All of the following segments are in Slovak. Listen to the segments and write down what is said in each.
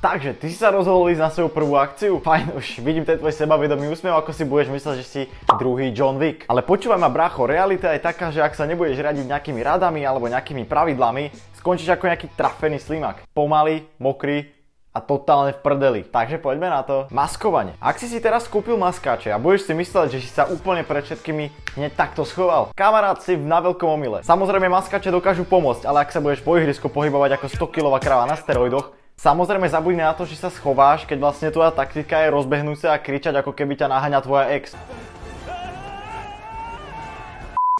Takže, ty si sa rozhodol ísť na svoju prvú akciu? Fajn, už vidím ten tvoj sebavedomý úsmev, ako si budeš mysleť, že si druhý John Wick. Ale počúvaj ma, brácho, realita je taká, že ak sa nebudeš riadiť nejakými radami alebo nejakými pravidlami, skončíš ako nejaký trafený slimak. Pomalý, mokrý a totálne v prdeli. Takže poďme na to. Maskovanie. Ak si teraz kúpil maskáče a budeš si mysleť, že si sa úplne pred všetkými hneď takto schoval, kamarát, si na veľkom omyle. Samozrejme maskáče dokážu pomôcť, ale ak sa budeš po ihrisku pohybovať ako 100-kilová kráva na steroidoch, samozrejme zabudni na to, že sa schováš, keď vlastne tvoja taktika je rozbehnúť sa a kričať, ako keby ťa naháňa tvoja ex.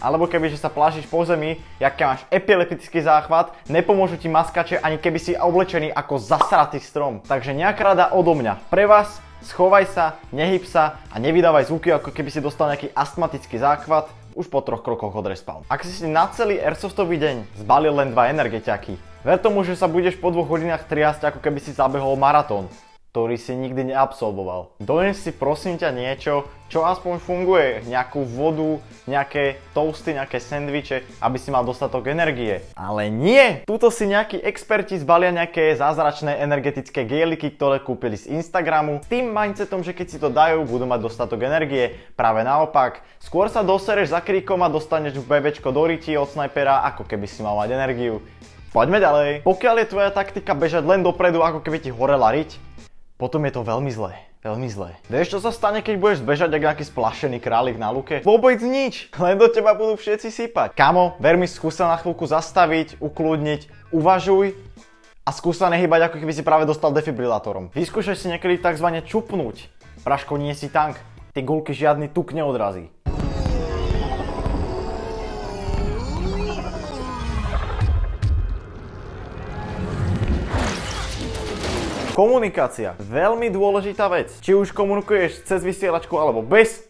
Alebo kebyže sa plážiš po zemi, jak máš epileptický záchvat, nepomôžu ti maskače, ani keby si oblečený ako zasratý strom. Takže nejaká rada odo mňa. Pre vás, schovaj sa, nehyb sa a nevydávaj zvuky, ako keby si dostal nejaký astmatický záchvat už po 3 krokoch od respawn. Ak si na celý airsoftový deň zbalil len 2 energetiaky, ver tomu, že sa budeš po 2 hodinách triasť, ako keby si zabehol maratón, ktorý si nikdy neabsolvoval. Dones si prosím ťa niečo, čo aspoň funguje. Nejakú vodu, nejaké toasty, nejaké sendviče, aby si mal dostatok energie. Ale nie! Tuto si nejakí experti zbalia nejaké zázračné energetické géliky, ktoré kúpili z Instagramu, s tým mindsetom, že keď si to dajú, budú mať dostatok energie. Práve naopak, skôr sa dosereš za kríkom a dostaneš bebečko do ryti od snajpera, ako keby si mal mať energiu. Poďme ďalej. Pokiaľ je tvoja taktika bežať len dopredu, ako keby ti horela riť, potom je to veľmi zlé. Veľmi zlé. Vieš, čo sa stane, keď budeš bežať ako nejaký splašený králik na luke? Vôbec nič, len do teba budú všetci sypať. Kamo, ver mi, skús sa na chvíľku zastaviť, ukludniť, uvažuj a skús sa nehýbať, ako keby si práve dostal defibrilátorom. Vyskúšaj si niekedy takzvané čupnúť. Praško, nie si tank, tie guľky žiadny tuk neodrazí. Komunikácia. Veľmi dôležitá vec. Či už komunikuješ cez vysielačku alebo bez,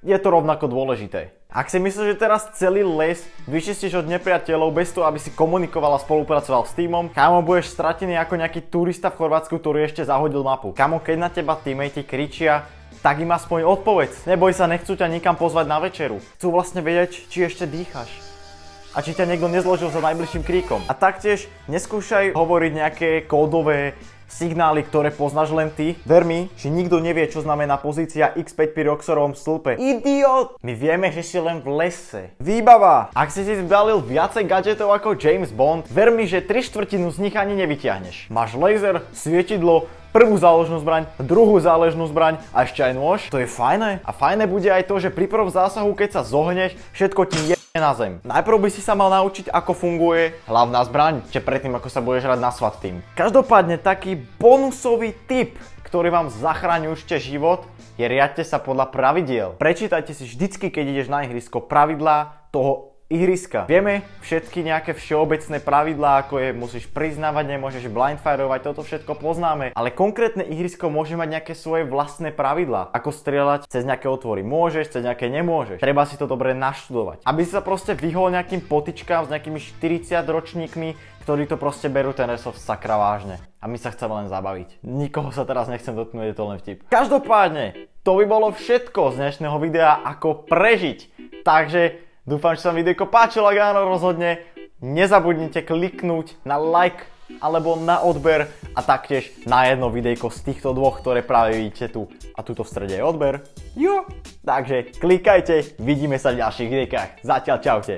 je to rovnako dôležité. Ak si myslíš, že teraz celý les vyčistíš od nepriateľov bez toho, aby si komunikoval a spolupracoval s tímom, kámo, budeš stratený ako nejaký turista v Chorvátsku, ktorý ešte zahodil mapu. Kámo, keď na teba teammate kričia, tak im aspoň odpovedz. Neboj sa, nechcú ťa nikam pozvať na večeru. Chcú vlastne vedieť, či ešte dýcháš. A či ťa niekto nezložil za najbližším kríkom. A taktiež neskúšaj hovoriť nejaké kódové signály, ktoré poznáš len ty. Ver mi, že nikto nevie, čo znamená pozícia X5 pri Roxorovom stĺpe. Idiot! My vieme, že si len v lese. Výbava! Ak si zbalil viacej gadgetov ako James Bond, ver mi, že 3/4 z nich ani nevyťahneš. Máš laser, svietidlo, prvú záložnú zbraň, druhú záložnú zbraň a ešte aj nôž. To je fajné. A fajné bude aj to, že pri prvom zásahu, keď sa zohneš, všetko ti je na zem. Najprv by si sa mal naučiť, ako funguje hlavná zbraň, či predtým, ako sa budeš hrať na SWAT team. Každopádne taký bonusový tip, ktorý vám zachráni určite život, je riadte sa podľa pravidiel. Prečítajte si vždycky, keď ideš na ihrisko, pravidlá toho ihriska. Vieme všetky nejaké všeobecné pravidlá, ako je musíš priznávať, nemôžeš blindfirovať, toto všetko poznáme. Ale konkrétne ihrisko môže mať nejaké svoje vlastné pravidlá. Ako strieľať cez nejaké otvory môžeš, cez nejaké nemôžeš. Treba si to dobre naštudovať. Aby si sa proste vyhol nejakým potičkám s nejakými 40 ročníkmi, ktorí to proste berú ten airsoft sakra vážne. A my sa chceme len zabaviť. Nikoho sa teraz nechcem dotknúť, je to len vtip. Každopádne, to by bolo všetko z dnešného videa, ako prežiť. Takže dúfam, že sa vám videjko páčilo, ak áno, rozhodne nezabudnite kliknúť na like alebo na odber a taktiež na jedno videjko z týchto dvoch, ktoré práve vidíte tu. A tuto v strede je odber. Jo! Takže klikajte, vidíme sa v ďalších videjkách. Zatiaľ čaute.